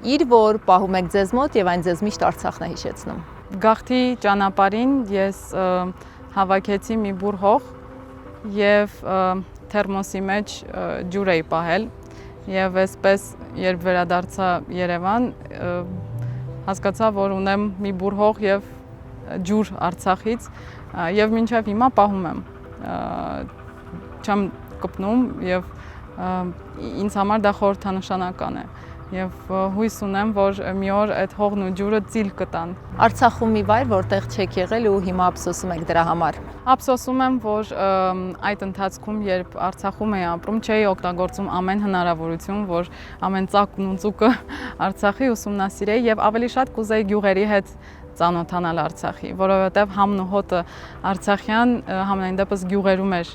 իր, որ պահում եք ձեզ մոտ եւ այն ձեզ միշտ Արցախն է հիշեցնում։ Գաղթի ճանապարհին ես հավաքեցի մի բուռ հող եւ թերմոսի մեջ ջուր էի պահել եւ այսպես երբ վերադարձա Երևան հասկացա, որ ունեմ մի բուռ հող եւ ջուր Արցախից եւ մինչեւ հիմա պահում եմ, չեմ կպնում եւ ինձ համար դա խորհրդանշանական է եւ հույս ունեմ, որ մի օր այդ հողն ու ջուրը ծիլ կտան։ Արցախում մի վայր, որտեղ չեք եղել ու հիմա ափսոսում եք դրա համար։ Ափսոսում եմ, որ այդ ընթացքում, երբ Արցախում էի ապրում, չէի օգտագործում ամեն հնարավորություն, որ ամեն ծակն ու ծուկը Արցախի ուսումնասիրեի եւ ավելի շատ կուզեի գյուղերի հետ ծանոթանալ Արցախի, որովհետեւ համն ու հոտը արցախյան համենայն դեպս գյուղերում էր։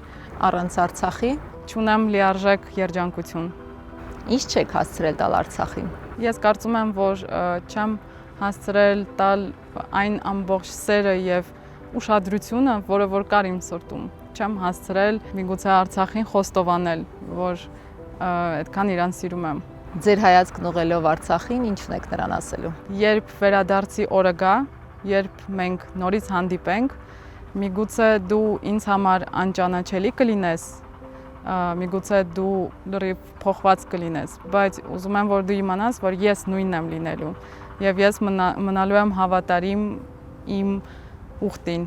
Առանց Արցախի չունեմ լիարժեք երջանկություն։ Ինչ չեք հասցրել տալ Արցախին։ Ես կարծում եմ, որ չեմ հասցրել տալ այն ամբողջ սերը եւ ուշադրությունը, որը որ կար իմ սրտում։ Չեմ հասցրել միգուցե Արցախին խոստովանել, որ այդքան իրան սիրում եմ։ Ձեր հայացքն ուղղելով Արցախին, ինչն եք նրան ասելու։ Երբ վերադարձի օրը գա, երբ մենք նորից հանդիպենք, միգուցե դու ինձ համար անճանաչելի կլինես, միգուցե դու լրիվ փոխված կլինես, բայց ուզում եմ, որ դու իմանաս, որ ես նույնն եմ լինելու եւ ես մնալու եմ հավատարիմ իմ ուխտին։